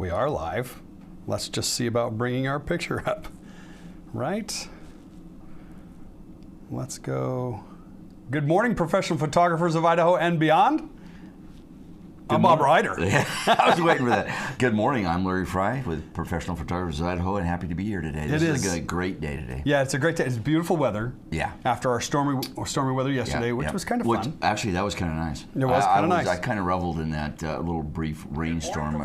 We are live. Let's just see about bringing our picture up. Right? Let's go. Good morning, professional photographers of Idaho and beyond. I'm Bob Ryder. I was waiting for that. Good morning. I'm Larry Fry with Professional Photographers of Idaho, and happy to be here today. This is a great day today. Yeah, it's a great day. It's beautiful weather. Yeah. After our stormy weather yesterday, which was kind of fun. Actually, that was kind of nice. It was kind of nice. I kind of reveled in that little brief rainstorm.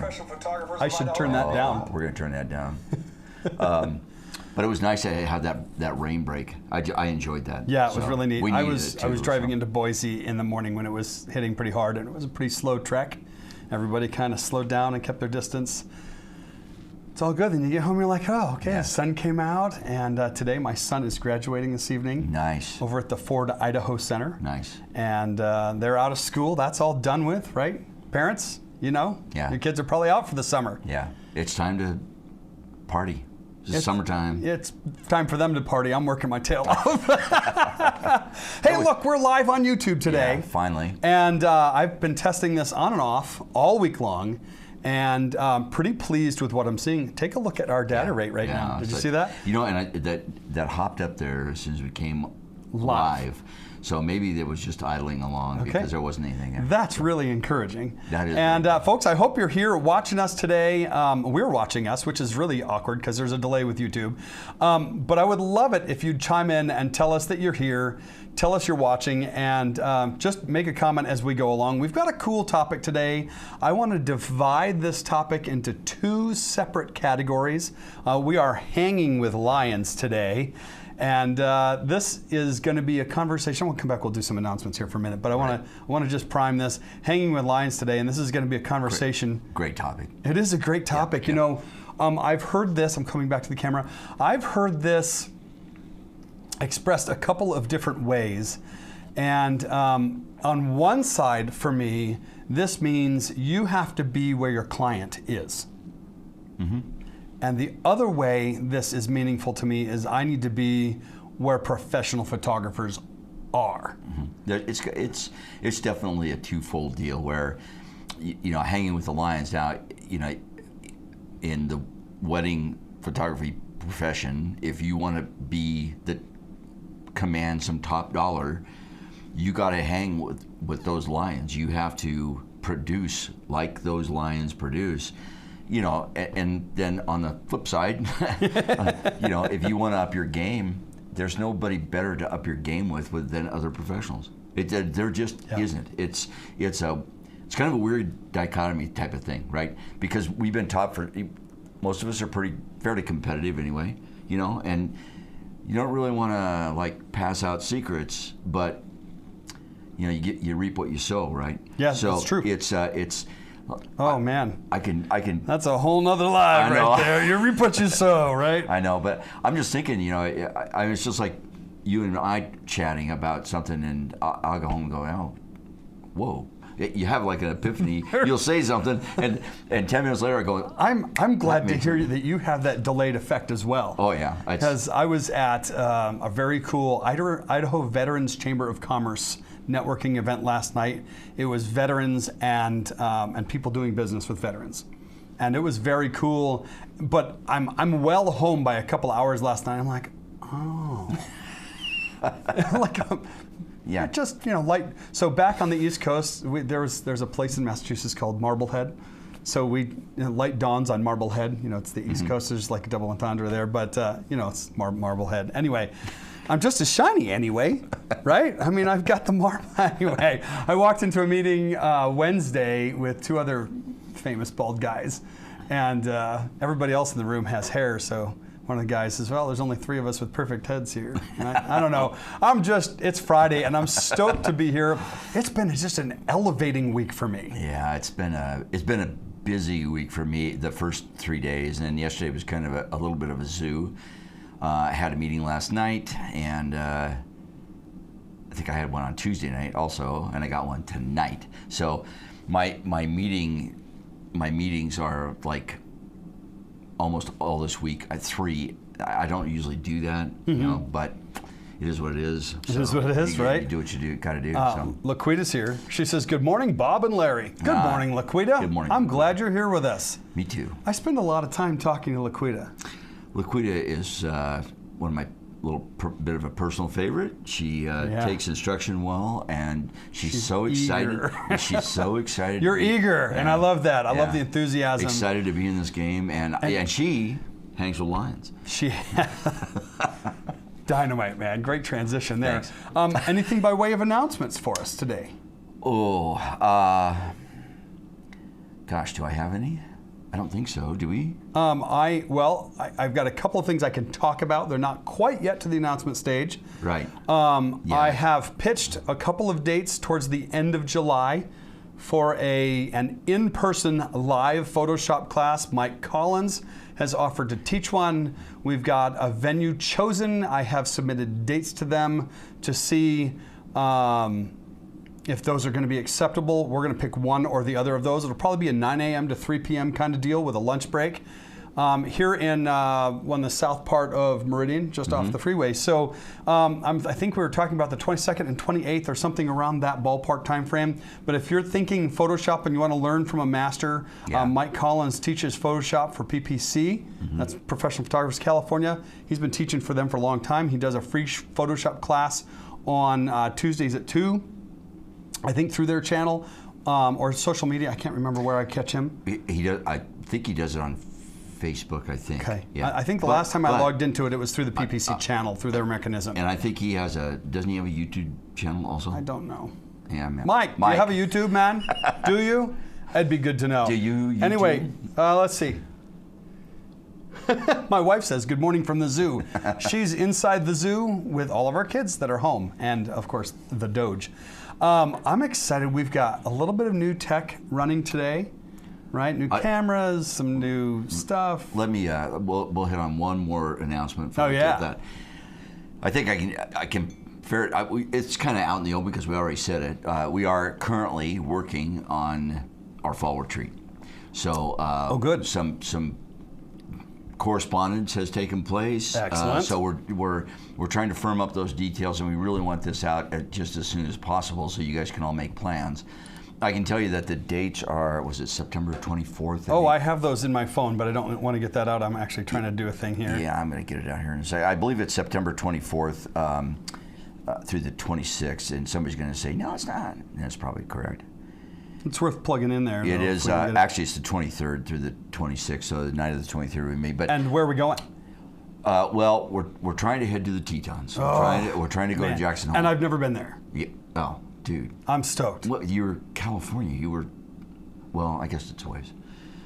I should turn that down. We're going to turn that down. But it was nice to have that rain break. I enjoyed that. Yeah, it was really neat. I was driving so. into Boise in the morning when it was hitting pretty hard, and it was a pretty slow trek. Everybody kind of slowed down and kept their distance. It's all good. Then you get home, you're like, oh, okay, The sun came out, and today my son is graduating this evening. Nice. Over at the Ford Idaho Center. Nice. And they're out of school. That's all done with, right? Parents, your kids are probably out for the summer. Yeah, it's time to party. It's summertime. It's time for them to party. I'm working my tail off. Hey, look, we're live on YouTube today. Yeah, finally. And I've been testing this on and off all week long, and pretty pleased with what I'm seeing. Take a look at our data rate right now. Did you see that? And that hopped up there as soon as we came live. So maybe it was just idling along because there wasn't anything. That's really encouraging. That is. And folks, I hope you're here watching us today. We're watching us, which is really awkward because there's a delay with YouTube. But I would love it if you'd chime in and tell us that you're here. Tell us you're watching, and just make a comment as we go along. We've got a cool topic today. I want to divide this topic into two separate categories. We are hanging with lions today. And this is going to be a conversation. We'll come back. We'll do some announcements here for a minute. But I want to just prime this. Hanging with lions today, and this is going to be a conversation. Great topic. It is a great topic. Yeah. I've heard this. I'm coming back to the camera. I've heard this expressed a couple of different ways. And on one side, for me, this means you have to be where your client is. Mm-hmm. And the other way this is meaningful to me is I need to be where professional photographers are. Mm-hmm. It's definitely a twofold deal where, hanging with the lions now, in the wedding photography profession, if you want to be command some top dollar, you got to hang with those lions. You have to produce like those lions produce. And then on the flip side, if you want to up your game, there's nobody better to up your game with than other professionals. There just isn't. It's kind of a weird dichotomy type of thing, right? Because we've been taught most of us are fairly competitive anyway, and you don't really want to pass out secrets, but you reap what you sow, right? Yeah, that's true. It's. Oh man, I can. That's a whole nother live right there. You reap what you sow, right? I know, but I'm just thinking. It's just like you and I chatting about something, and I'll go home and go, oh, whoa. You have like an epiphany. You'll say something, and 10 minutes later I go. I'm glad to hear that you have that delayed effect as well. Oh yeah, because I was at a very cool Idaho Veterans Chamber of Commerce networking event last night. It was veterans and people doing business with veterans, and it was very cool. But I'm well home by a couple hours last night. I'm like, oh, yeah, just light. So back on the East Coast, there's a place in Massachusetts called Marblehead. So light dawns on Marblehead. It's the East Coast. There's like a double entendre there, but it's Marblehead. Anyway, I'm just as shiny anyway, right? I mean, I've got the marble anyway. I walked into a meeting Wednesday with two other famous bald guys, and everybody else in the room has hair. So one of the guys says, well, there's only 3 of us with perfect heads here. And I don't know. It's Friday, and I'm stoked to be here. It's been just an elevating week for me. Yeah, it's been a busy week for me the first 3 days, and yesterday was kind of a little bit of a zoo. I had a meeting last night, and I think I had one on Tuesday night also, and I got one tonight. So my meetings are like almost all this week. 3. I don't usually do that, but it is what it is. It is what it is, right? You do what you got to do. So. Laquita's here. She says, "Good morning, Bob and Larry." Good morning, Laquita. Good morning. I'm glad you're here with us. Me too. I spend a lot of time talking to Laquita. Laquita is one of my bit of a personal favorite. She takes instruction well, and she's so excited. She's so excited. You're eager, and I love that. I love the enthusiasm. Excited to be in this game, and she hangs with lions. She dynamite, man. Great transition there. Thanks. Anything by way of announcements for us today? Oh, gosh, do I have any? I don't think so. Do we? I've got a couple of things I can talk about. They're not quite yet to the announcement stage. Right. I have pitched a couple of dates towards the end of July for an in-person live Photoshop class. Mike Collins has offered to teach one. We've got a venue chosen. I have submitted dates to them to see if those are going to be acceptable. We're going to pick one or the other of those. It'll probably be a 9 a.m. to 3 p.m. kind of deal with a lunch break here in the south part of Meridian, just off the freeway. So I think we were talking about the 22nd and 28th or something around that ballpark time frame. But if you're thinking Photoshop and you want to learn from a master, Mike Collins teaches Photoshop for PPC. That's Professional Photographers California. He's been teaching for them for a long time. He does a free Photoshop class on Tuesdays at 2. I think through their channel or social media. I can't remember where I catch him. He does. I think he does it on Facebook. I think. Okay. Yeah. I think the last time I logged into it, it was through the PPC channel, through their mechanism. And I think he has doesn't he have a YouTube channel also? I don't know. Yeah, man. Mike, do you have a YouTube, man? Do you? That'd be good to know. Do you? YouTube? Anyway, let's see. My wife says, "Good morning from the zoo." She's inside the zoo with all of our kids that are home, and of course the Doge. I'm excited. We've got a little bit of new tech running today, right? New cameras, some new stuff. Let me. We'll hit on one more announcement. Oh yeah. That. I think I can. It's kind of out in the open because we already said it. We are currently working on our fall retreat. So. Good. Some correspondence has taken place. Excellent. So we're trying to firm up those details, and we really want this out just as soon as possible so you guys can all make plans. I can tell you that the dates are, was it September 24th? I have those in my phone, but I don't want to get that out. I'm actually trying to do a thing here. Yeah, I'm going to get it out here in a second. I believe it's September 24th through the 26th, and somebody's going to say, no, it's not. And that's probably correct. It's worth plugging in there. It is. Actually, it's the 23rd through the 26th, so the night of the 23rd with me. And where are we going? Well, we're trying to head to the Tetons. We're trying to go to Jackson Hole. And I've never been there. Yeah. Oh, dude. I'm stoked. Well, you were California. You were, well, I guess it's a ways.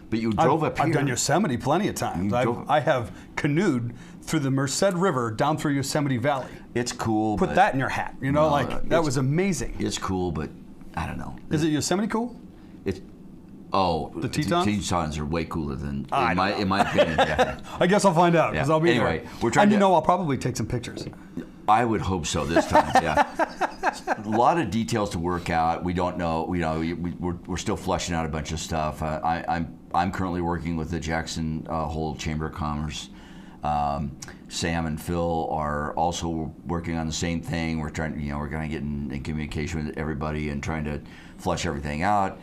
But you drove up here. I've done Yosemite plenty of times. I have canoed through the Merced River down through Yosemite Valley. It's cool. Put that in your hat. You know, that was amazing. It's cool, but I don't know. Is it Yosemite cool? The Tetons? The Tetons are way cooler than, in my opinion. Yeah. I guess I'll find out because I'll be anyway, there. We're trying I'll probably take some pictures. I would hope so this time. Yeah. A lot of details to work out. We don't know. We're still fleshing out a bunch of stuff. I'm currently working with the Jackson Hole Chamber of Commerce. Sam and Phil are also working on the same thing. We're trying, we're going to get in communication with everybody and trying to flesh everything out.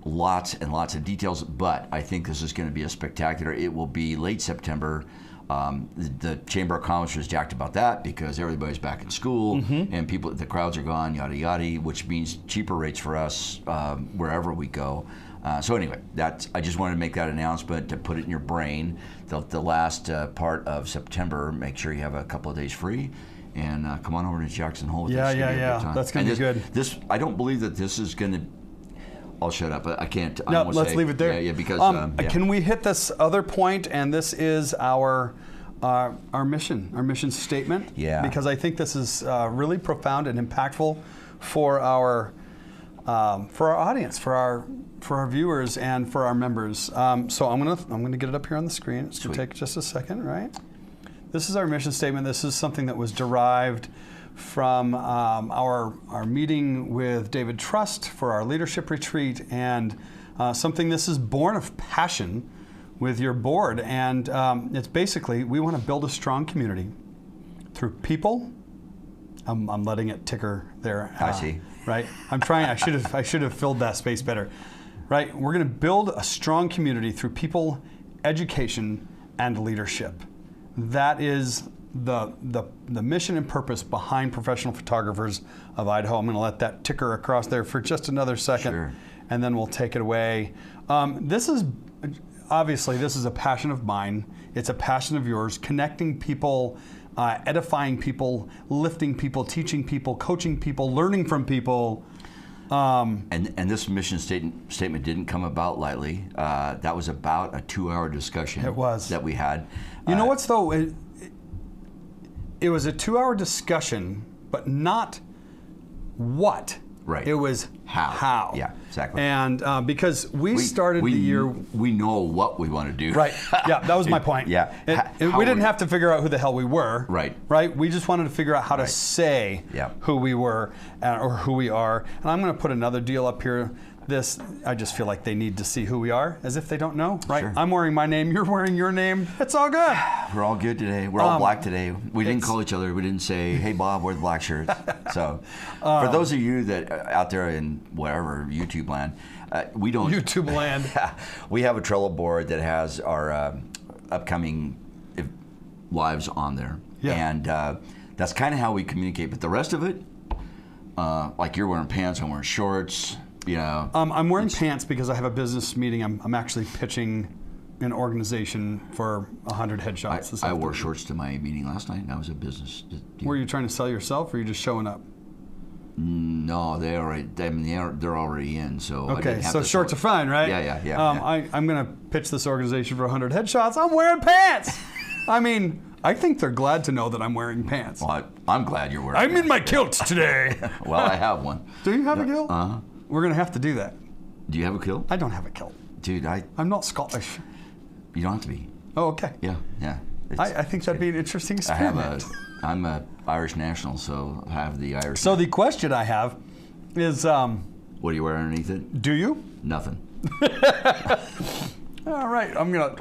Lots and lots of details, but I think this is going to be a spectacular. It will be late September. The Chamber of Commerce was jacked about that because everybody's back in school and the crowds are gone, yada yada, which means cheaper rates for us wherever we go. So anyway, I just wanted to make that announcement to put it in your brain. The last part of September, make sure you have a couple of days free, and come on over to Jackson Hole. Yeah. That's going to be good. I don't believe that this is going to. I'll shut up. I can't. No, let's leave it there. Yeah, because. Can we hit this other point? And this is our mission statement. Yeah. Because I think this is really profound and impactful for our audience, for our viewers, and for our members. So I'm gonna get it up here on the screen. It's gonna take just a second, right? This is our mission statement. This is something that was derived from our meeting with David Trust for our leadership retreat, and this is born of passion with your board, and it's basically we want to build a strong community through people. I'm letting it ticker there. I see. Right. I'm trying. I should have filled that space better. Right. We're going to build a strong community through people, education, and leadership. That is the mission and purpose behind Professional Photographers of Idaho. I'm going to let that ticker across there for just another second, Sure. and then we'll take it away. This is a passion of mine. It's a passion of yours. Connecting people, edifying people, lifting people, teaching people, coaching people, learning from people. And this mission statement didn't come about lightly. That was about a 2-hour discussion. It was. That we had. You know what's though? It was a 2-hour discussion, but what. Right. It was how. Yeah, exactly. And because we started the year. We know what we want to do. Right. Yeah, that was my point. Yeah. We didn't have to figure out who the hell we were. Right. Right. We just wanted to figure out how to say Yeah. who we were or who we are. And I'm going to put another deal up here. I just feel like they need to see who we are, as if they don't know. Right. Sure. I'm wearing my name. You're wearing your name. It's all good. We're all good today. We're all black today. We didn't call each other. We didn't say, "Hey, Bob, wear the black shirts." So, for those of you that out there in whatever YouTube land, we don't YouTube land. We have a Trello board that has our upcoming lives on there, and that's kind of how we communicate. But the rest of it, like you're wearing pants, I'm wearing shorts. You know, I'm wearing pants because I have a business meeting. I'm actually pitching an organization for 100 headshots. This I wore afternoon. shorts to my meeting last night, and I was a business. Were you trying to sell yourself, or are you just showing up? No, they're already in. So I Okay, didn't have so to shorts are fine, right? Yeah. I'm going to pitch this organization for 100 headshots. I'm wearing pants. I mean, I think they're glad to know that I'm wearing pants. Well, I'm glad you're wearing. I'm in my kilt today. Well, I have one. Do you have a kilt? Uh-huh. We're going to have to do that. Do you have a kilt? I don't have a kilt. Dude, I'm not Scottish. You don't have to be. Oh, okay. Yeah. I think that'd be an interesting experiment. I'm a Irish national, so I have the Irish. So the question I have is, what do you wear underneath it? do you? Nothing. All right, I'm gonna.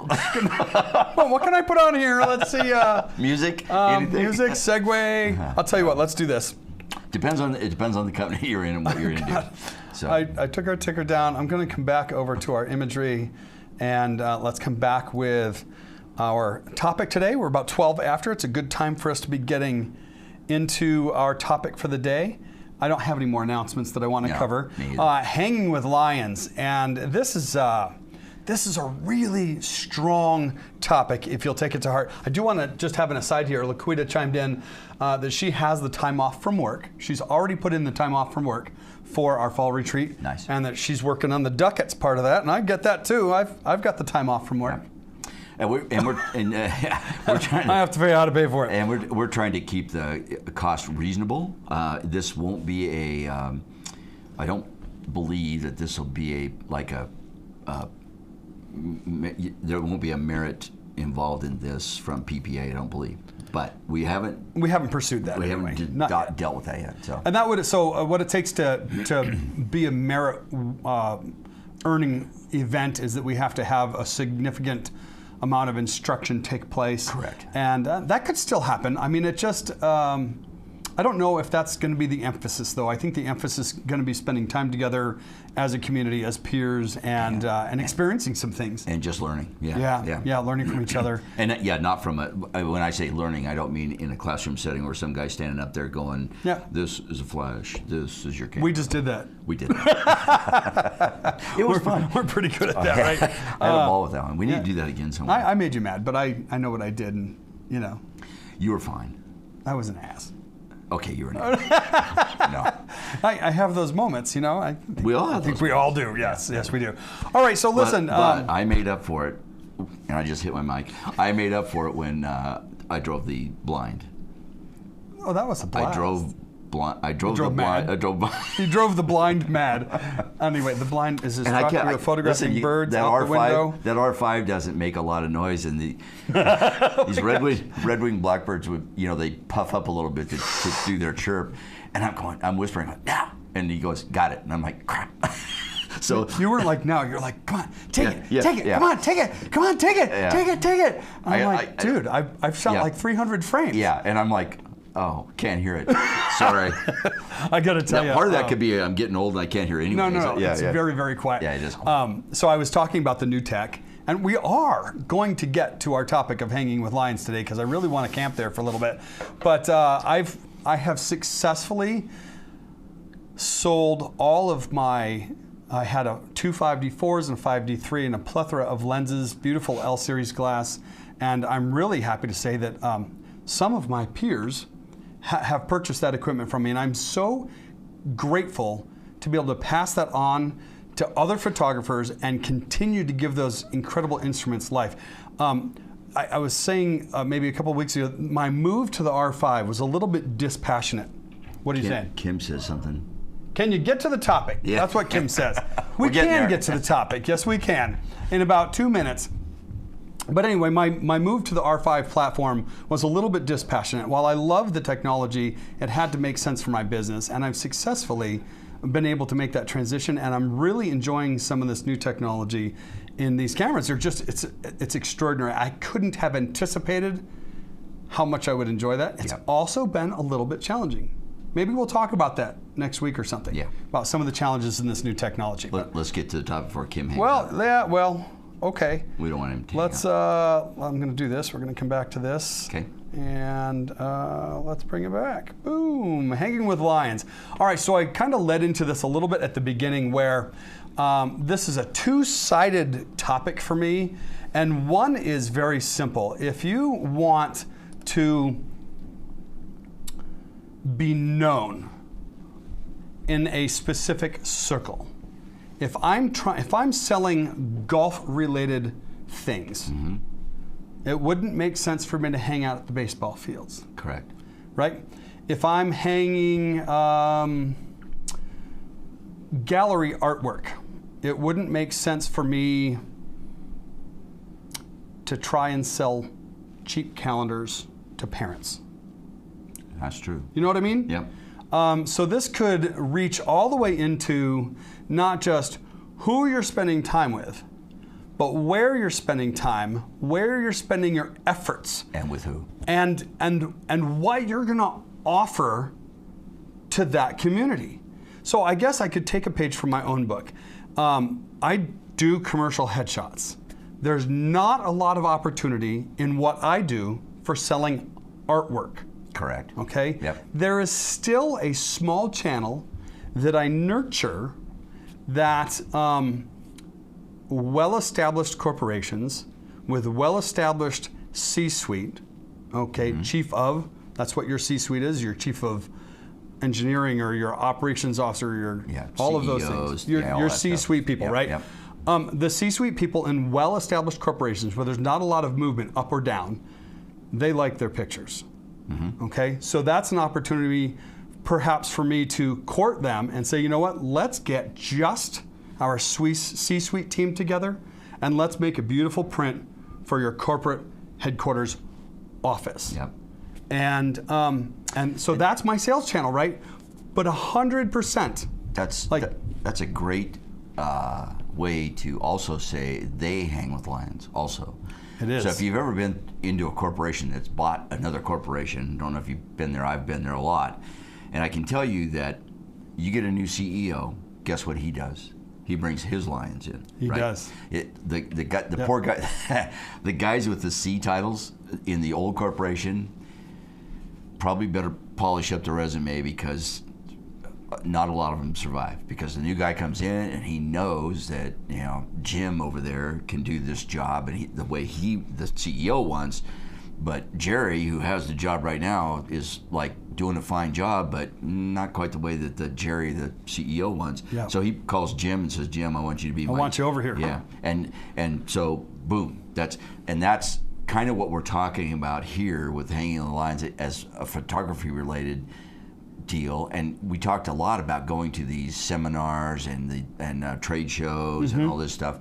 Well, what can I put on here? Let's see. Music. Anything? Music, segue. I'll tell you what. Let's do this. It depends on the company you're in and what you're into. So I took our ticker down. I'm going to come back over to our imagery, and let's come back with our topic today. We're about 12 after. It's a good time for us to be getting into our topic for the day. I don't have any more announcements that I want to cover. Me either. Hanging with lions, and this is a really strong topic if you'll take it to heart. I do want to just have an aside here. Laquita chimed in that she has the time off from work. She's already put in the time off from work for our fall retreat. Nice. And that she's working on the ducats part of that, and I get that too. I've got the time off from work. Yeah. And we're trying to, I have to figure out how to pay for it. And we're trying to keep the cost reasonable. This won't be a. I don't believe that this will be there won't be a merit involved in this from PPA. I don't believe, but we haven't pursued that. We anyway. haven't dealt with that yet. So and that would what it takes to be a merit earning event is that we have to have a significant amount of instruction take place. Correct. And that could still happen. I mean, it just, I don't know if that's going to be the emphasis, though. I think the emphasis is going to be spending time together as a community, as peers, and experiencing some things. And just learning. Yeah, learning from each other. And not from when I say learning, I don't mean in a classroom setting where some guy's standing up there going, this is a flash, this is your camera. We just did that. We did. It was fun. We're pretty good at that, right? I had a ball with that one. We need to do that again somewhere. I made you mad, but I know what I did, and You were fine. I was an ass. Okay, you were not. No. I have those moments, We all have I think those we all do. Yes, we do. All right, so listen. But I made up for it, and I just hit my mic. I made up for it when I drove the blind. Oh, that was a blast. I drove mad. He drove the blind mad. Anyway, the blind is his truck. We were photographing birds out the window. That R5 doesn't make a lot of noise, and these red-winged blackbirds would, they puff up a little bit to do their chirp, and I'm whispering like, now, and he goes, got it, and I'm like, crap. So you weren't like, now, you're like, come on, take it, yeah. come on, take it, Yeah. take it. I'm like, dude, I've shot like 300 frames. Yeah, and I'm like, Oh, can't hear it. Sorry. I got to tell you. Part of that could be I'm getting old and I can't hear anything. No. It's very, very quiet. Yeah, it is. So I was talking about the new tech, and we are going to get to our topic of hanging with lions today because I really want to camp there for a little bit. But I have successfully sold all of my. I had two 5D4s and a 5D3 and a plethora of lenses, beautiful L series glass, and I'm really happy to say that some of my peers have purchased that equipment from me, and I'm so grateful to be able to pass that on to other photographers and continue to give those incredible instruments life. I was saying maybe a couple of weeks ago, my move to the R5 was a little bit dispassionate. What are you saying? Kim says something. Can you get to the topic? Yeah. That's what Kim says. We can get to the topic. Yes, we can. In about 2 minutes. But anyway, my move to the R5 platform was a little bit dispassionate. While I love the technology, it had to make sense for my business, and I've successfully been able to make that transition, and I'm really enjoying some of this new technology in these cameras. They're just, it's extraordinary. I couldn't have anticipated how much I would enjoy that. It's also been a little bit challenging. Maybe we'll talk about that next week or something. Yeah. About some of the challenges in this new technology. Let's get to the topic before Kim hangs up. Okay. We don't want him to. Let's. I'm going to do this. We're going to come back to this. Okay. And let's bring it back. Boom. Hanging with lions. All right. So I kind of led into this a little bit at the beginning, where this is a two-sided topic for me, and one is very simple. If you want to be known in a specific circle. If I'm selling golf-related things, it wouldn't make sense for me to hang out at the baseball fields. Correct. Right? If I'm hanging gallery artwork, it wouldn't make sense for me to try and sell cheap calendars to parents. That's true. You know what I mean? Yep. So this could reach all the way into not just who you're spending time with, but where you're spending time, where you're spending your efforts, and with who, and what you're going to offer to that community. So I guess I could take a page from my own book. I do commercial headshots. There's not a lot of opportunity in what I do for selling artwork. Correct. Okay? Yep. There is still a small channel that I nurture that well-established corporations with well-established C-suite, okay, chief of, that's what your C-suite is, your chief of engineering or your operations officer, your all CEOs, of those things. Your C-suite people, right? Yep. The C-suite people in well-established corporations where there's not a lot of movement up or down, they like their pictures. Okay, so that's an opportunity perhaps for me to court them and say, you know what, let's get just our C-suite team together and let's make a beautiful print for your corporate headquarters office. Yep. And so that's my sales channel, right? But 100%. That's a great way to also say they hang with lions also. It is. So if you've ever been into a corporation that's bought another corporation, don't know if you've been there, I've been there a lot, and I can tell you that you get a new CEO, guess what he does? He brings his lions in. He does. The poor guy, the guys with the C titles in the old corporation probably better polish up the resume because not a lot of them survive, because the new guy comes in and he knows that, you know, Jim over there can do this job and the way the CEO wants, but Jerry, who has the job right now, is like doing a fine job, but not quite the way that the Jerry, the CEO, wants. Yeah. So he calls Jim and says, Jim, I want you to be I want you over here. Yeah. And so boom, that's kind of what we're talking about here with hanging on the lines as a photography related deal. And we talked a lot about going to these seminars and trade shows and all this stuff.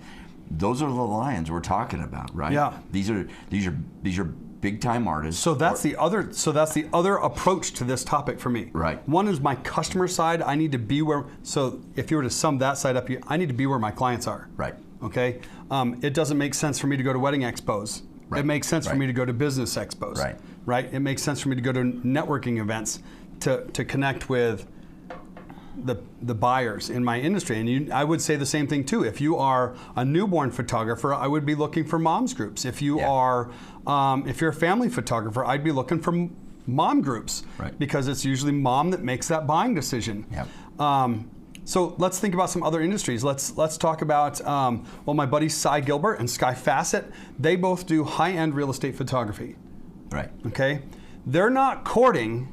Those are the lions we're talking about, right? Yeah. These are big time artists. So that's the other approach to this topic for me. Right. One is my customer side. I need to be where. So if you were to sum that side up, I need to be where my clients are. Right. Okay. It doesn't make sense for me to go to wedding expos. Right. It makes sense for Right. me to go to business expos. Right. Right. It makes sense for me to go to networking events to connect with the buyers in my industry. And I would say the same thing too. If you are a newborn photographer, I would be looking for moms groups. If you are, if you're a family photographer, I'd be looking for mom groups, right. because it's usually mom that makes that buying decision. Yep. So let's think about some other industries. Let's talk about, well, my buddies Cy Gilbert and Sky Fassett, they both do high-end real estate photography. Right. Okay? They're not courting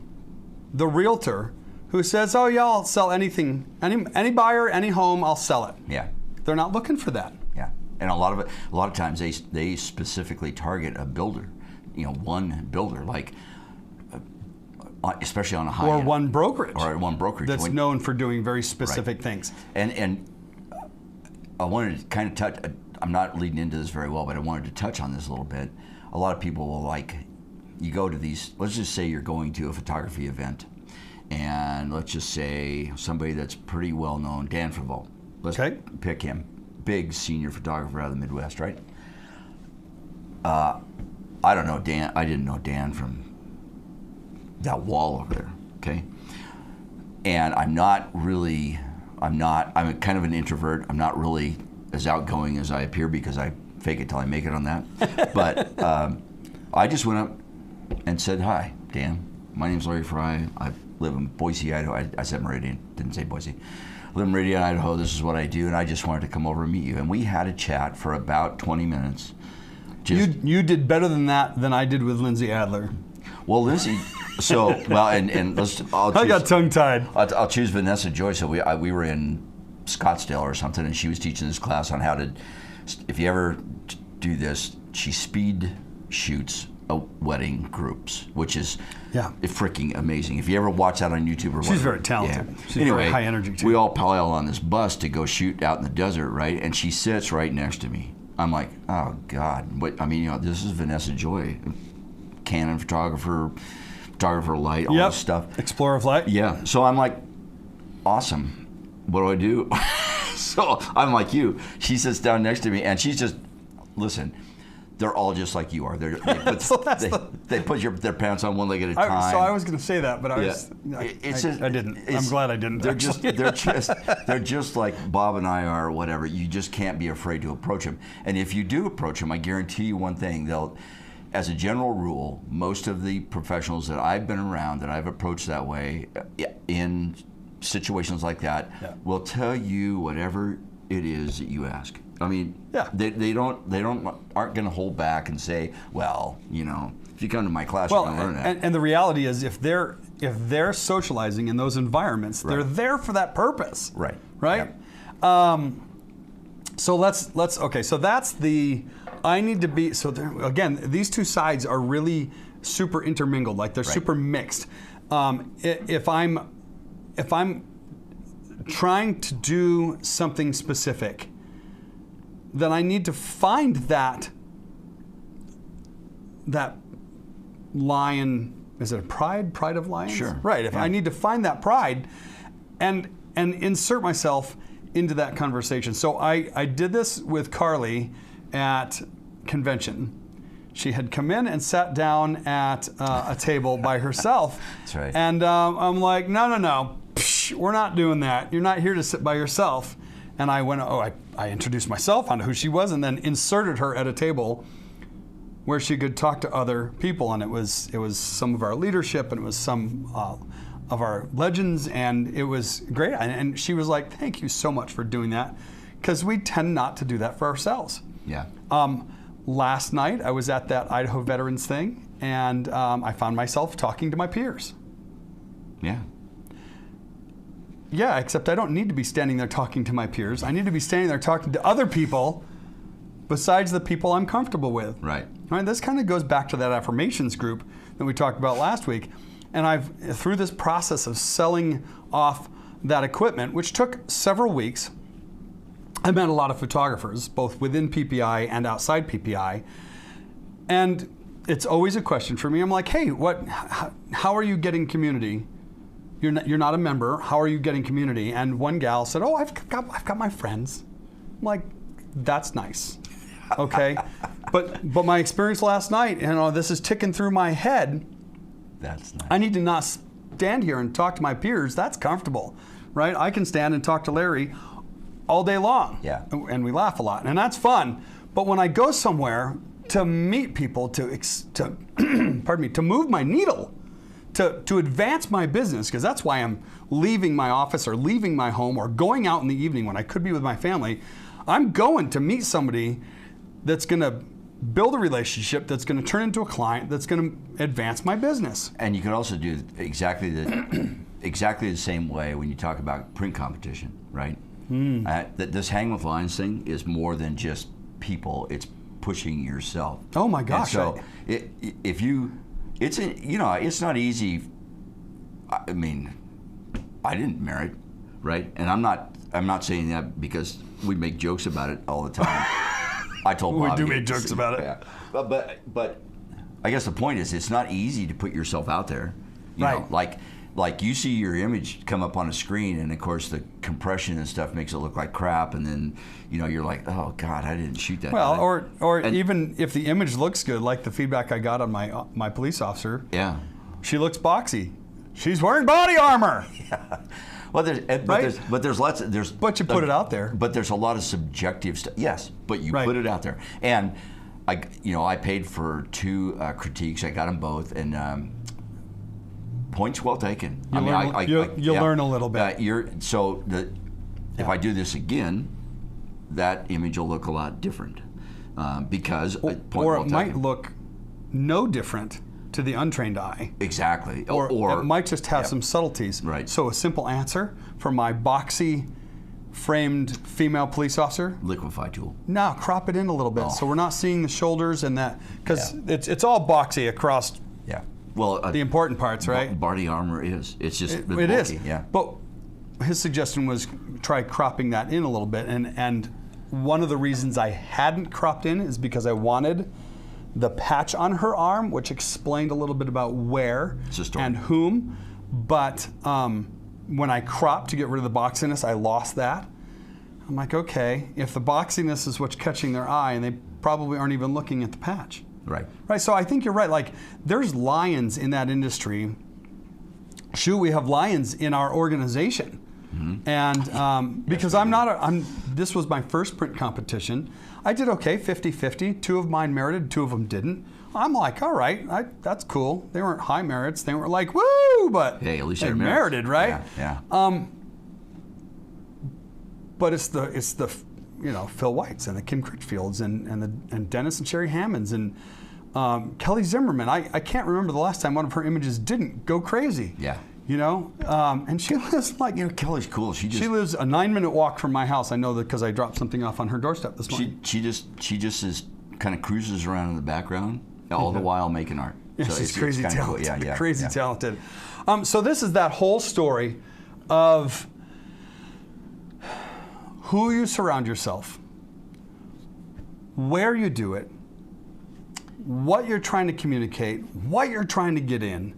the realtor who says, oh yeah, I'll sell anything, any buyer, any home, I'll sell it. Yeah. They're not looking for that. Yeah. And a lot of times they specifically target a builder, one builder, like especially on a high Or end. one brokerage. Or one brokerage. That's known for doing very specific Right. things. And I wanted to kind of touch, I'm not leading into this very well, but I wanted to touch on this a little bit. A lot of people will you go to these, let's just say you're going to a photography event, and let's just say somebody that's pretty well known, Dan Favreau. Let's pick him. Big senior photographer out of the Midwest, right? I don't know Dan. I didn't know Dan from that wall over there, okay? And I'm kind of an introvert. I'm not really as outgoing as I appear because I fake it till I make it on that. But I just went up and said, hi, Dan. My name's Larry Fry. I live in Boise, Idaho. I said Meridian, didn't say Boise. I live in Meridian, Idaho. This is what I do, and I just wanted to come over and meet you. And we had a chat for about 20 minutes. You did better than that than I did with Lindsay Adler. Well, Lindsay, and I got tongue-tied. I'll choose Vanessa Joy. So we were in Scottsdale or something, and she was teaching this class on how to, if you ever do this, she speed shoots wedding groups, which is freaking amazing. If you ever watch that on YouTube or whatever. She's very talented. Yeah. She's very high energy too. We all pile on this bus to go shoot out in the desert, right? And she sits right next to me. I'm like, oh God. This is Vanessa Joy, Canon photographer light, all this stuff. Explorer of light. Yeah. So I'm like, awesome. What do I do? So I'm like you. She sits down next to me, and she's just, listen, they're all just like you are. They put their pants on one leg at a time. So I was going to say that, but I didn't. I'm glad I didn't. They're just like Bob and I are, or whatever. You just can't be afraid to approach them. And if you do approach them, I guarantee you one thing: as a general rule, most of the professionals that I've been around, that I've approached that way, in situations like that, will tell you whatever it is that you ask. I mean, they aren't going to hold back and say, well, if you come to my class, you're going to learn that. And the reality is, if they're socializing in those environments, they're there for that purpose. Right. Right. Yep. So let's okay. So that's I need to be. So again, these two sides are really super intermingled. Like they're super mixed. If I'm trying to do something specific, then I need to find that lion. Is it a pride of lions? Sure. Right. If I need to find that pride and insert myself into that conversation. So I did this with Carly at convention. She had come in and sat down at a table by herself. That's right. And I'm like, no. Psh, we're not doing that. You're not here to sit by yourself. And I went, I introduced myself, found out who she was, and then inserted her at a table where she could talk to other people. And it was some of our leadership, and it was some of our legends, and it was great. And she was like, thank you so much for doing that, because we tend not to do that for ourselves. Yeah. Last night, I was at that Idaho Veterans thing, and I found myself talking to my peers. Yeah. Yeah, except I don't need to be standing there talking to my peers. I need to be standing there talking to other people besides the people I'm comfortable with. Right. Right. This kind of goes back to that affirmations group that we talked about last week. And through this process of selling off that equipment, which took several weeks, I met a lot of photographers, both within PPI and outside PPI. And it's always a question for me. I'm like, hey, how are you getting community? You're not a member. How are you getting community? And one gal said, oh, I've got my friends. I'm like, that's nice. Okay. But my experience last night, this is ticking through my head. That's nice. I need to not stand here and talk to my peers. That's comfortable, right? I can stand and talk to Larry all day long. Yeah. And we laugh a lot, and that's fun. But when I go somewhere to meet people, to pardon me, to move my needle, to advance my business, because that's why I'm leaving my office or leaving my home or going out in the evening when I could be with my family, I'm going to meet somebody that's going to build a relationship, that's going to turn into a client, that's going to advance my business. And you can also do exactly the same way when you talk about print competition, right? This hang with lines thing is more than just people; it's pushing yourself. Oh my gosh! And so it's not easy. I mean, I didn't merit, right? And I'm not saying that because we make jokes about it all the time. I told Bobby. We do make jokes about it. Yeah. But I guess the point is it's not easy to put yourself out there. You right. know, like you see your image come up on a screen, and of course the compression and stuff makes it look like crap, and then you're like, oh God, I didn't shoot that. Well, or even if the image looks good, like the feedback I got on my police officer. Yeah. She looks boxy. She's wearing body armor. Yeah. Well, there's lots of But you put it out there. But there's a lot of subjective stuff. Yes, but you put it out there, and I paid for 2 critiques. I got them both, and points well taken. You'll learn a little bit. If I do this again, that image will look a lot different because it might look no different to the untrained eye. Exactly. Or it might just have some subtleties. Right. So a simple answer for my boxy framed female police officer. Liquify tool. Now crop it in a little bit so we're not seeing the shoulders and that, because it's all boxy across the important parts, right? Body armor is. It's just it bulky, is. Yeah. But his suggestion was try cropping that in a little bit, and one of the reasons I hadn't cropped in is because I wanted the patch on her arm, which explained a little bit about where and whom. But when I cropped to get rid of the boxiness, I lost that. I'm like, okay, if the boxiness is what's catching their eye, and they probably aren't even looking at the patch. Right. Right. So I think you're right. Like, there's lions in that industry. Shoot, we have lions in our organization. Mm-hmm. And because this was my first print competition. I did okay, 50-50. 2 of mine merited, 2 of them didn't. I'm like, all right, that's cool. They weren't high merits. They weren't like, woo, but hey, at least they merited, right? Yeah. But it's the Phil Whites and the Kim Critchfields and Dennis and Sherry Hammonds and Kelly Zimmerman. I can't remember the last time one of her images didn't go crazy. Yeah. And she lives Kelly's cool. She lives a 9-minute walk from my house. I know that because I dropped something off on her doorstep this morning. She just is kind of cruises around in the background, all the while making art. Yeah, so she's crazy talented. Cool. Yeah, crazy talented. So this is that whole story of who you surround yourself, where you do it, what you're trying to communicate, what you're trying to get in.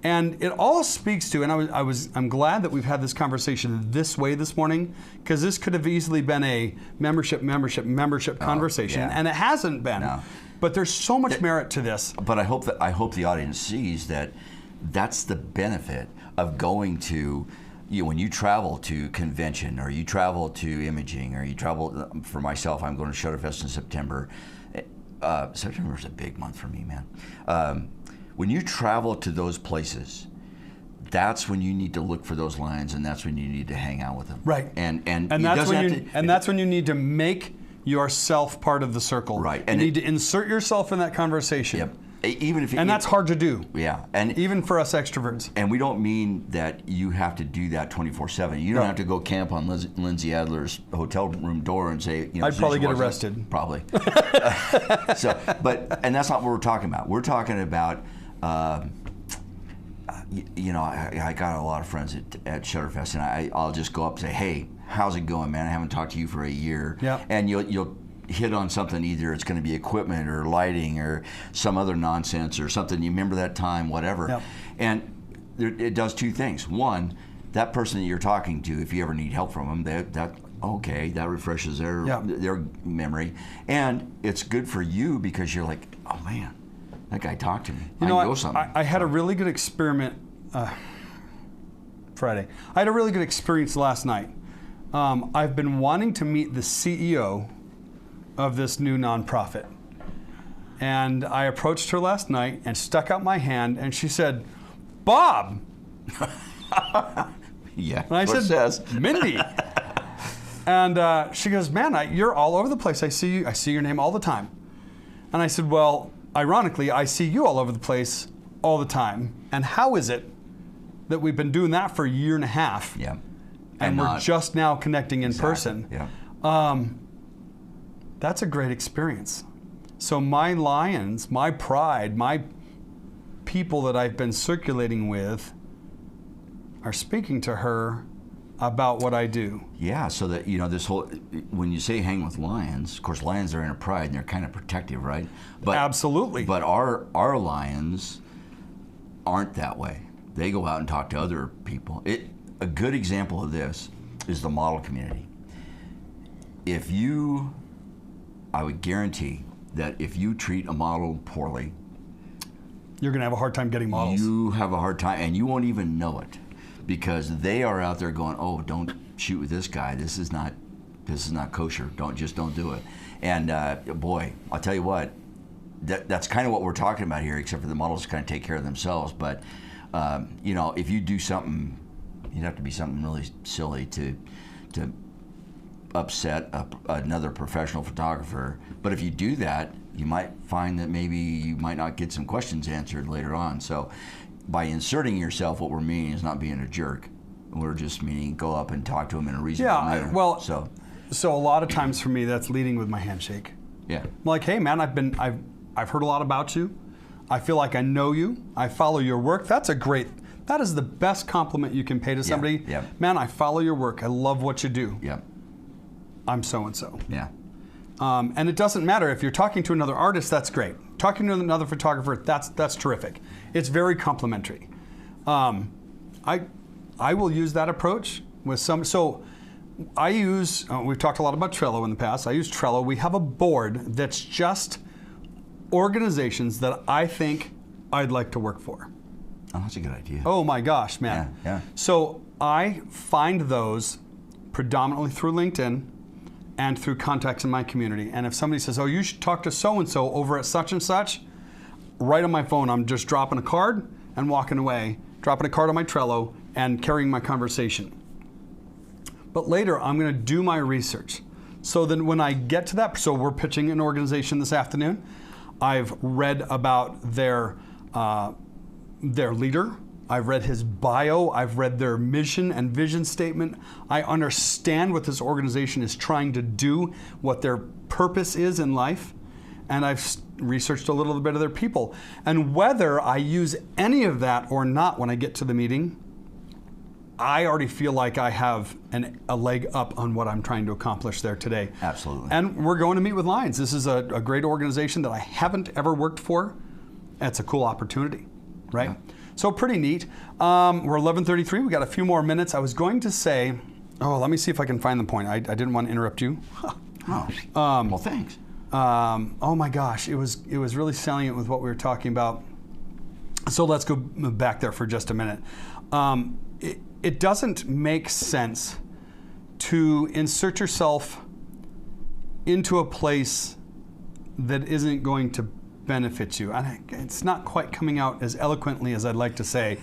And it all speaks to, and I'm glad that we've had this conversation this way this morning, because this could have easily been a membership conversation, and it hasn't been. No. But there's so much merit to this. But I hope the audience sees that that's the benefit of going to, when you travel to convention, or you travel to imaging, or you travel. For myself, I'm going to Shutterfest in September. September is a big month for me, man. When you travel to those places, that's when you need to look for those lines, and that's when you need to hang out with them. Right. And that's when you need to make yourself part of the circle. Right. And you need to insert yourself in that conversation. Yep. And that's hard to do. Yeah. And even for us extroverts. And we don't mean that you have to do that 24/7. You don't have to go camp on Lindsay Adler's hotel room door and say, I'd probably get arrested. Probably. And that's not what we're talking about. We're talking about. I got a lot of friends at Shutterfest, and I'll just go up and say, hey, how's it going, man? I haven't talked to you for a year. Yeah. And you'll hit on something, either it's going to be equipment or lighting or some other nonsense or something. You remember that time, whatever. Yep. And it does 2 things. One, that person that you're talking to, if you ever need help from them, that okay, that refreshes their Yeah. their memory, and it's good for you because you're like, oh man, that guy talked to me. You know, I know something. I had a really good experiment Friday. I had a really good experience last night. I've been wanting to meet the CEO of this new nonprofit. And I approached her last night and stuck out my hand, and she said, Bob. Yeah, And I what it said, says. Mindy. And she goes, man, you're all over the place. I see you. I see your name all the time. And I said, well, ironically, I see you all over the place all the time. And how is it that we've been doing that for a year and a half? Yeah. And we're just now connecting in person. Yeah. That's a great experience. So my lions, my pride, my people that I've been circulating with are speaking to her about what I do. Yeah, so that, this whole, when you say hang with lions, of course, lions are in a pride and they're kind of protective, right? But Absolutely. But our lions aren't that way. They go out and talk to other people. A good example of this is the model community. I would guarantee that if you treat a model poorly, You're going to have a hard time getting models. you have a hard time, and you won't even know it, because they are out there going, "Oh, don't shoot with this guy. This is not kosher. Don't do it." And boy, I'll tell you what, that's kind of what we're talking about here, except for the models kind of take care of themselves. But if you do something, you'd have to be something really silly to upset another professional photographer. But if you do that, you might find that maybe you might not get some questions answered later on. So by inserting yourself, what we're meaning is not being a jerk. We're just meaning go up and talk to them in a reasonable manner. So a lot of times for me, that's leading with my handshake. Yeah. I'm like, hey man, I've heard a lot about you. I feel like I know you. I follow your work. That is the best compliment you can pay to somebody. Yeah. Man, I follow your work. I love what you do. Yeah. I'm so-and-so. Yeah. And it doesn't matter if you're talking to another artist, that's great. Talking to another photographer, that's terrific. It's very complimentary. I will use that approach with some. So I use. We've talked a lot about Trello in the past. I use Trello. We have a board that's just organizations that I think I'd like to work for. Oh, that's a good idea. Oh my gosh, man. Yeah. So I find those predominantly through LinkedIn and through contacts in my community. And if somebody says, oh, you should talk to so-and-so over at such and such, right on my phone, I'm just dropping a card and walking away, dropping a card on my Trello and carrying my conversation. But later, I'm gonna do my research. So then when I get to that, so we're pitching an organization this afternoon. I've read about their leader. I've read his bio. I've read their mission and vision statement. I understand what this organization is trying to do, what their purpose is in life. And I've researched a little bit of their people. And whether I use any of that or not when I get to the meeting, I already feel like I have a leg up on what I'm trying to accomplish there today. Absolutely. And we're going to meet with Lions. This is a great organization that I haven't ever worked for. It's a cool opportunity, right? Yeah. So pretty neat. We're 11:33. We got a few more minutes. I was going to say, let me see if I can find the point. I didn't want to interrupt you. Well, thanks. Oh my gosh, it was really salient with what we were talking about. So let's go back there for just a minute. It doesn't make sense to insert yourself into a place that isn't going to benefit you. And it's not quite coming out as eloquently as I'd like to say.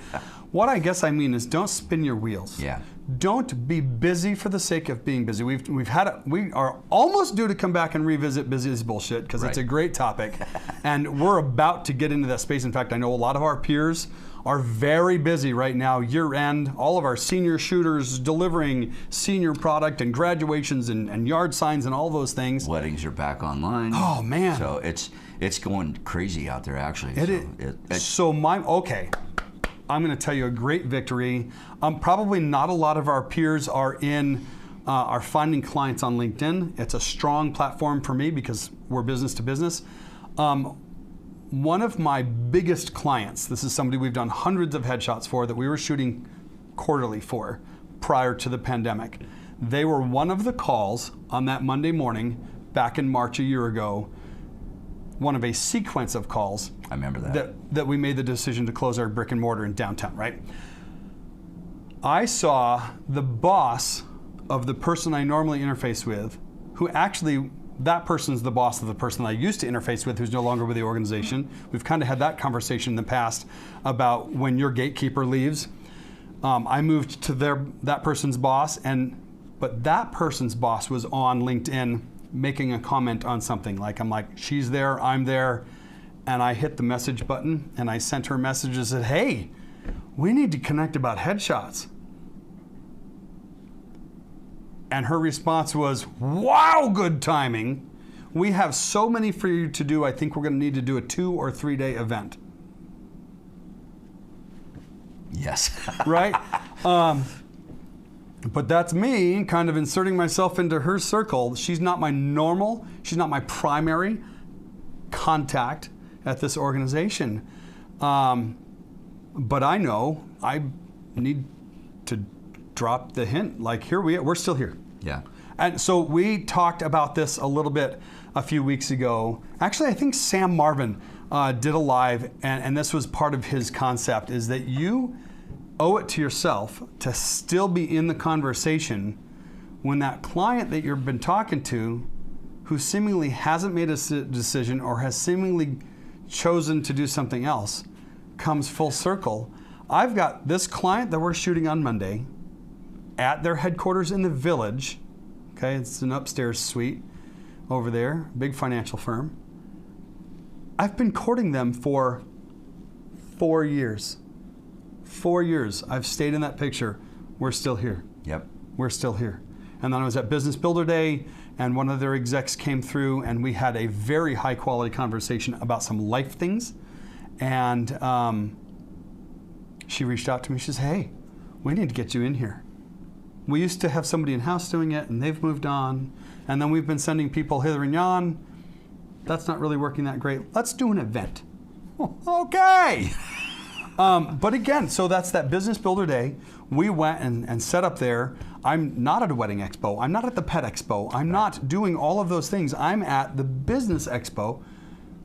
What I guess I mean is don't spin your wheels. Yeah. Don't be busy for the sake of being busy. We are almost due to come back and revisit busy is bullshit because It's a great topic, and we're about to get into that space. In fact, I know a lot of our peers are very busy right now, year end. All of our senior shooters delivering senior product and graduations and yard signs and all those things. Weddings are back online. Oh man! So it's going crazy out there actually. I'm going to tell you a great victory. Probably not a lot of our peers are finding clients on LinkedIn. It's a strong platform for me because we're business to business. One of my biggest clients, this is somebody we've done hundreds of headshots for that we were shooting quarterly for prior to the pandemic. They were one of the calls on that Monday morning back in March a year ago, one of a sequence of calls. I remember That we made the decision to close our brick and mortar in downtown, right? I saw the boss of the person I normally interface with, who actually, that person's the boss of the person I used to interface with who's no longer with the organization. We've kind of had that conversation in the past about when your gatekeeper leaves. I moved to that person's boss, but that person's boss was on LinkedIn making a comment on something. I'm like, she's there, I'm there, and I hit the message button and I sent her a message and said, hey, we need to connect about headshots. And her response was, wow, good timing. We have so many for you to do, I think we're going to need to do a 2 or 3 day event. Yes. Right? But that's me kind of inserting myself into her circle. She's not my primary contact at this organization. But I know I need to drop the hint. We're still here. Yeah. And so we talked about this a little bit a few weeks ago. Actually, I think Sam Marvin did a live, and this was part of his concept, is that you owe it to yourself to still be in the conversation when that client that you've been talking to, who seemingly hasn't made a decision or has seemingly chosen to do something else, comes full circle. I've got this client that we're shooting on Monday at their headquarters in the Village. Okay, it's an upstairs suite over there, big financial firm. I've been courting them for 4 years. 4 years. I've stayed in that picture. We're still here. Yep. We're still here. And then I was at Business Builder Day, and one of their execs came through, and we had a very high quality conversation about some life things. And she reached out to me. She says, hey, we need to get you in here. We used to have somebody in-house doing it, and they've moved on. And then we've been sending people hither and yon. That's not really working that great. Let's do an event. Okay. But again, so that's that Business Builder Day. We went and set up there. I'm not at a wedding expo. I'm not at the pet expo. I'm not doing all of those things. I'm at the business expo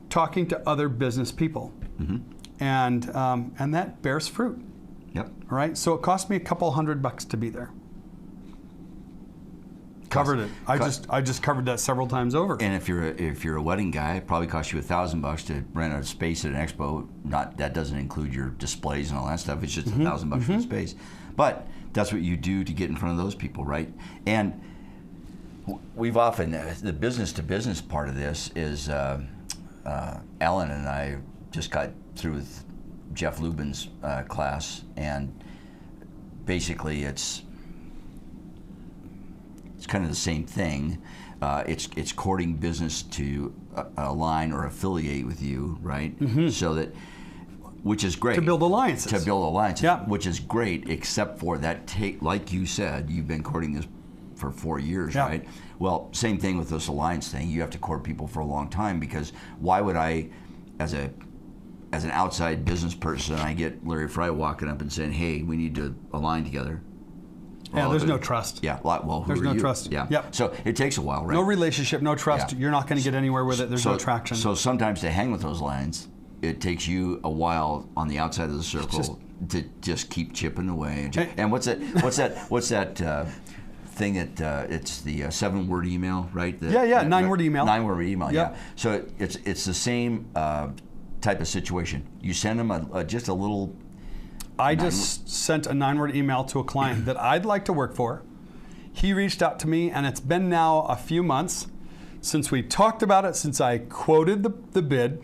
talking to other business people. Mm-hmm. And that bears fruit. Yep. All right. So it cost me a couple $100 to be there. Covered it. I just covered that several times over. And if you're a wedding guy, it probably costs you $1,000 to rent a space at an expo. That doesn't include your displays and all that stuff. It's just $1,000 for the space. But that's what you do to get in front of those people, right? And we've often, the business to business part of this is, Ellen and I just got through with Jeff Lubin's class, and basically it's kind of the same thing. It's courting business to align or affiliate with you, right? Mm-hmm. So that, which is great. To build alliances. Yeah. Which is great, except for that like you said, you've been courting this for 4 years, yeah. Right? Well, same thing with this alliance thing. You have to court people for a long time, because why would I, as an outside business person, I get Larry Fry walking up and saying, hey, we need to align together. Yeah, there's no trust. Yeah, well, there's no trust. Yeah. Yep. So it takes a while, right? No relationship, no trust. Yeah. You're not going to get anywhere with it. There's no traction. So sometimes to hang with those lines, it takes you a while on the outside of the circle to just keep chipping away. And what's that thing that it's the 7-word email, right? 9-word email. 9-word email. Yep. Yeah. So it's the same type of situation. You send them just a little. I just sent a 9-word email to a client that I'd like to work for. He reached out to me, and it's been now a few months since we talked about it, since I quoted the bid.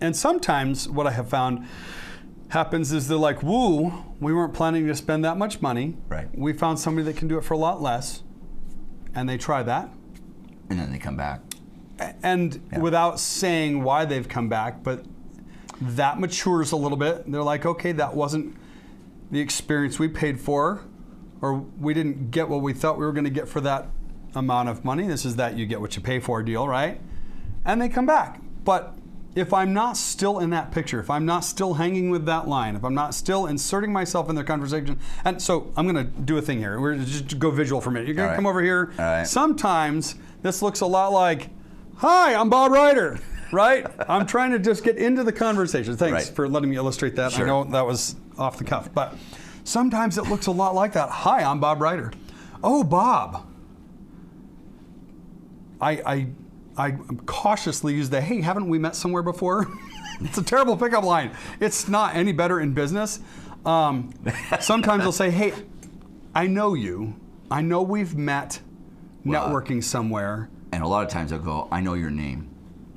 And sometimes what I have found happens is they're like, woo, we weren't planning to spend that much money. Right. We found somebody that can do it for a lot less. And they try that. And then they come back. And without saying why they've come back, but that matures a little bit. They're like, okay, that wasn't the experience we paid for, or we didn't get what we thought we were going to get for that amount of money. This is that you get what you pay for deal, right? And they come back. But if I'm not still in that picture, if I'm not still hanging with that line, if I'm not still inserting myself in their conversation, and so I'm going to do a thing here. We're just go visual for a minute. You're going to come over here. Sometimes this looks a lot like, "Hi, I'm Bob Ryder." Right? I'm trying to just get into the conversation. Thanks for letting me illustrate that. Sure. I know that was off the cuff, but sometimes it looks a lot like that. "Hi, I'm Bob Ryder." "Oh, Bob." I cautiously use the, "Hey, haven't we met somewhere before?" It's a terrible pickup line. It's not any better in business. Sometimes I'll say, "Hey, I know you. I know we've met networking somewhere." And a lot of times I'll go, "I know your name."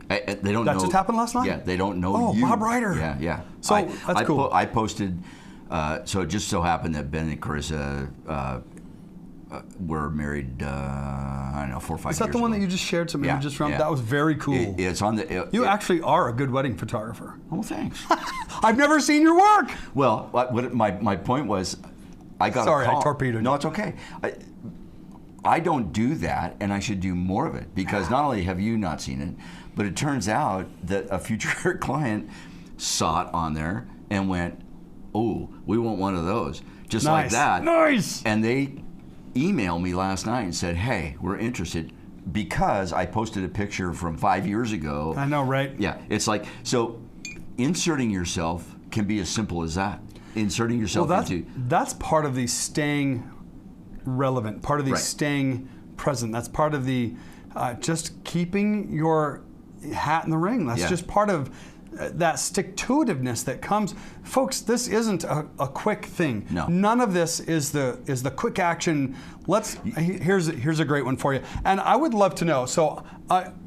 They don't know. That just happened last night? Yeah, they don't know you. Oh, Bob Ryder. Yeah. So that's cool. I posted, so it just so happened that Ben and Carissa were married, I don't know, 4 or 5 years ago. Is that the one that you just shared some images from? That was very cool. It's on the... You actually are a good wedding photographer. Oh, thanks. I've never seen your work. Well, my point was, I got a call. Sorry, I torpedoed you. No, it's okay. I don't do that, and I should do more of it, because not only have you not seen it, but it turns out that a future client saw it on there and went, "Oh, we want one of those." Just like that. Nice. And they emailed me last night and said, "Hey, we're interested," because I posted a picture from 5 years ago. I know, right? Yeah, it's like, so inserting yourself can be as simple as that. Inserting yourself into... That's part of the staying relevant, part of the staying present. That's part of the just keeping your hat in the ring. That's just part of that stick-to-itiveness that comes. Folks, this isn't a quick thing. No. None of this is the quick action. Here's a great one for you. And I would love to know. So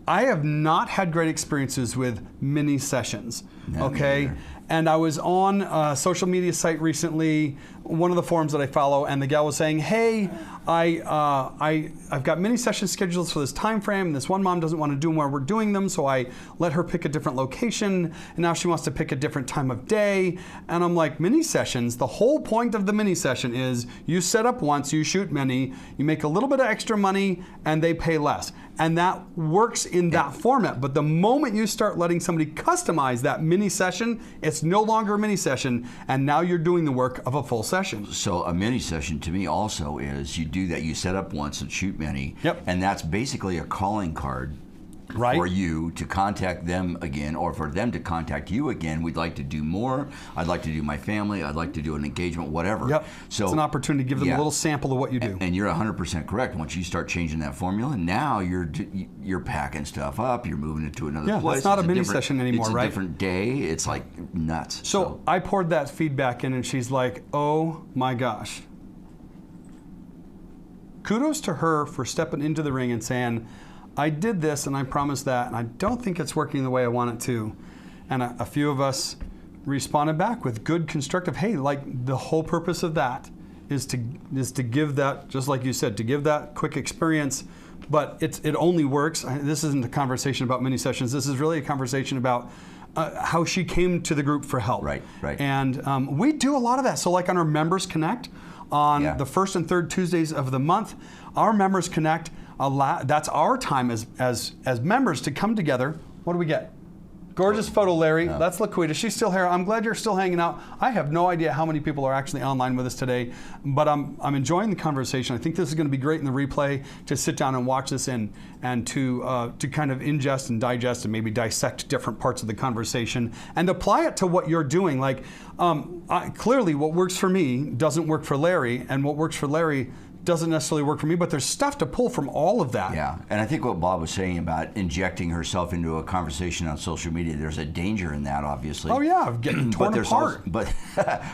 I have not had great experiences with mini sessions. Okay. And I was on a social media site recently, one of the forums that I follow, and the gal was saying, "Hey, I've got mini session schedules for this time frame, and this one mom doesn't want to do them while we're doing them, so I let her pick a different location, and now she wants to pick a different time of day." And I'm like, mini sessions, the whole point of the mini session is you set up once, you shoot many, you make a little bit of extra money, and they pay less. And that works in that format. But the moment you start letting somebody customize that mini session, it's no longer a mini session, and now you're doing the work of a full session. So a mini session to me also is, you do that, you set up once and shoot many, and that's basically a calling card for you to contact them again, or for them to contact you again. "We'd like to do more. I'd like to do my family. I'd like to do an engagement," whatever. So it's an opportunity to give them a little sample of what you do. And you're 100% correct. Once you start changing that formula, now you're packing stuff up. You're moving it to another place. It's not a mini session anymore, it's right? It's a different day. It's like nuts. So I poured that feedback in, and she's like, "Oh my gosh." Kudos to her for stepping into the ring and saying, "I did this and I promised that, and I don't think it's working the way I want it to." And a few of us responded back with good constructive, "Hey, like, the whole purpose of that is to give that, just like you said, to give that quick experience, but it only works." This isn't a conversation about mini sessions. This is really a conversation about how she came to the group for help. Right. And we do a lot of that. So like on our Members Connect, on the first and third Tuesdays of the month, our Members Connect, that's our time as members to come together. What do we get? Gorgeous photo, Larry. That's Laquita. She's still here. I'm glad you're still hanging out. I have no idea how many people are actually online with us today, but I'm enjoying the conversation. I think this is going to be great in the replay to sit down and watch this and to kind of ingest and digest and maybe dissect different parts of the conversation and apply it to what you're doing. Like clearly, what works for me doesn't work for Larry, and what works for Larry doesn't necessarily work for me, but there's stuff to pull from all of that. Yeah, and I think what Bob was saying about injecting herself into a conversation on social media, there's a danger in that, obviously. Oh yeah, of getting torn apart. But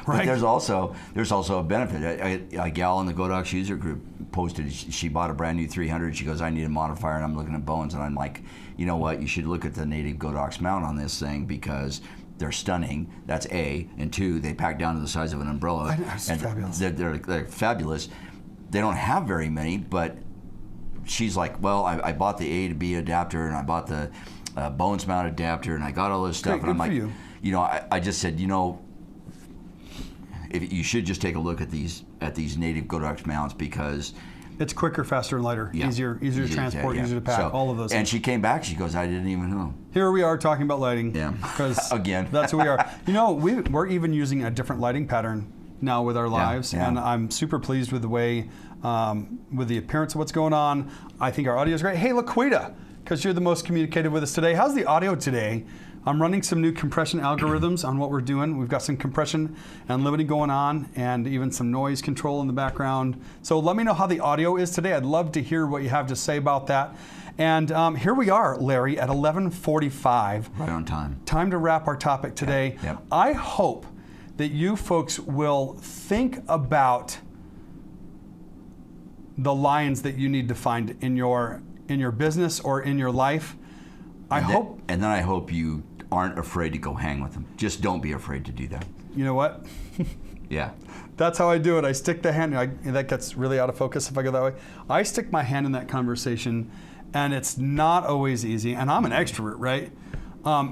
there's also a benefit. A gal in the Godox user group posted, she bought a brand new 300. She goes, "I need a modifier," and I'm looking at bones, and I'm like, you know what? You should look at the native Godox mount on this thing, because they're stunning. That's A, and 2, they pack down to the size of an umbrella. I know, it's fabulous. They're fabulous. They don't have very many, but she's like, "Well, I bought the A to B adapter, and I bought the Bones mount adapter, and I got all this stuff." Great, and I'm like, you. I just said, if you should just take a look at these native Godox mounts, because It's quicker, faster, and lighter. Yeah. Easier to transport, easier to pack, So, all of those and things. she came back, she goes, I didn't even know. Here we are talking about lighting. Yeah. Because Again. that's who we are. You know, we're even using a different lighting pattern now with our lives, yeah. and I'm super pleased with the way, with the appearance of what's going on. I think our audio is great. Hey, Laquita, because you're the most communicative with us today. How's the audio today? I'm running some new compression algorithms on what we're doing. We've got some compression and limiting going on, and even some noise control in the background. So let me know how the audio is today. I'd love to hear what you have to say about that. And here we are, Larry, at 11:45. Right on time. Time to wrap our topic today. Yep. I hope that you folks will think about the lines that you need to find in your business or in your life. And then I hope you aren't afraid to go hang with them. Just don't be afraid to do that. You know what? Yeah. That's how I do it. I stick the hand, that gets really out of focus if I go that way. I stick my hand in that conversation, and it's not always easy. And I'm an extrovert, right?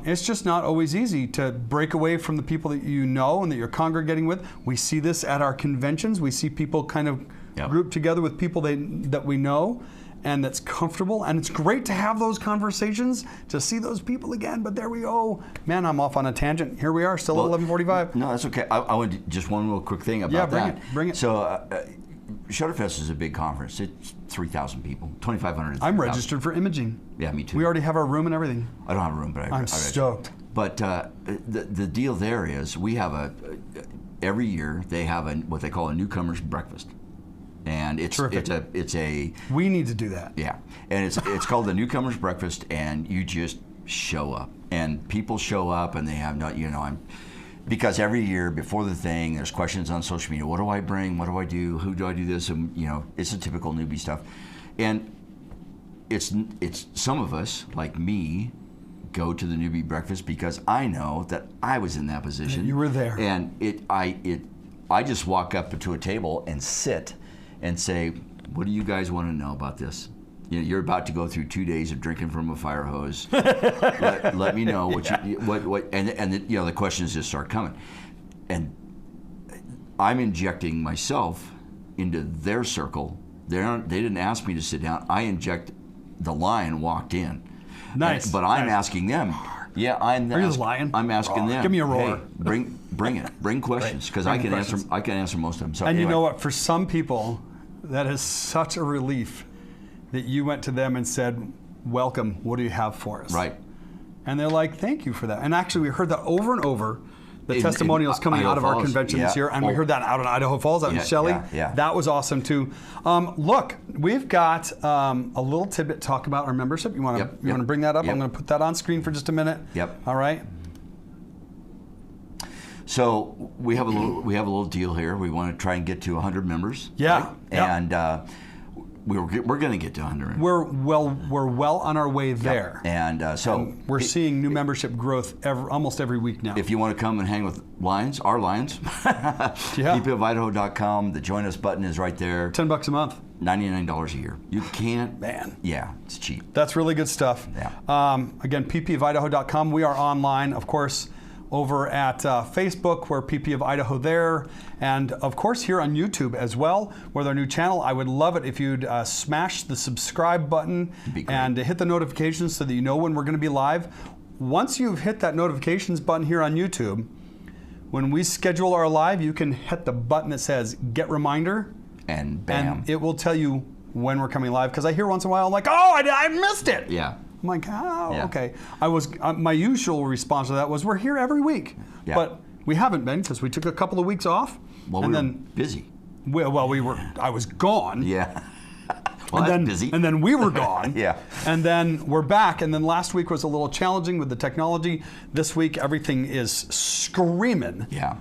It's just not always easy to break away from the people that you know and that you're congregating with. We see this at our conventions. We see people kind of group together with people that we know, and that's comfortable, and it's great to have those conversations, to see those people again. But there we go. Man, I'm off on a tangent. Here we are, still at 11:45. No, that's okay. I want to, just one little quick thing about that. Bring it. So, Shutterfest is a big conference. It's 3,000 people, 2,500. I'm registered for imaging. Yeah, me too. We already have our room and everything. I don't have a room, but I'm stoked. But the deal there is we have every year they have what they call a newcomers breakfast. And it's a we need to do that. Yeah, and it's called the Newcomers Breakfast, and you just show up, and people show up, and they have because every year before the thing, there's questions on social media. What do I bring? What do I do? Who do I do this? And it's the typical newbie stuff, and it's some of us like me go to the newbie breakfast because I know that I was in that position. You were there, and I just walk up to a table and sit and say, what do you guys want to know about this? You're about to go through 2 days of drinking from a fire hose. let me know and the questions just start coming. And I'm injecting myself into their circle. They didn't ask me to sit down. I inject the lion walked in. Nice. But I'm asking them. Yeah, Are you the lion? I'm asking them. Give me a roar. Hey, bring it. Bring questions, because I can answer most of them. So and anyway. you know what? For some people, that is such a relief that you went to them and said, "Welcome. What do you have for us?" Right. And they're like, "Thank you for that." And actually, we heard that over and over. The testimonials coming Idaho out of our Falls, convention this year, and we heard that out in Idaho Falls, out in Shelley. Yeah. That was awesome too. Look, we've got a little tidbit to talk about our membership. You want to bring that up? Yep. I'm going to put that on screen for just a minute. Yep. All right. So we have a little deal here. We want to try and get to 100 members. Yeah. Right? And we're going to get to 100. We're well on our way there. And we're seeing new membership growth almost every week now. If you want to come and hang with our Lions, ppofidaho.com. The Join Us button is right there. $10 a month. $99 a year. You can't. Man. Yeah, it's cheap. That's really good stuff. Yeah. Again, ppofidaho.com. We are online, of course, over at Facebook. We're PP of Idaho there. And of course here on YouTube as well with our new channel. I would love it if you'd smash the subscribe button and hit the notifications so that you know when we're going to be live. Once you've hit that notifications button here on YouTube, when we schedule our live, you can hit the button that says get reminder. And bam. And it will tell you when we're coming live. Because I hear once in a while, I'm like, oh, I missed it. Yeah. I'm like, okay. My usual response to that was, we're here every week. Yeah. But we haven't been because we took a couple of weeks off. Well, and we were then busy. I was gone. Yeah. Well, that's busy. And then we were gone. Yeah. And then we're back. And then last week was a little challenging with the technology. This week, everything is screaming. Yeah.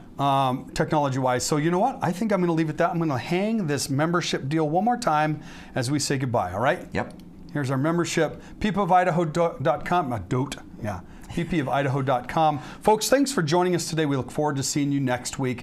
Technology-wise. So you know what? I think I'm going to leave it at that. I'm going to hang this membership deal one more time as we say goodbye. All right? Yep. Here's our membership, ppofidaho.com. ppofidaho.com. Folks, thanks for joining us today. We look forward to seeing you next week.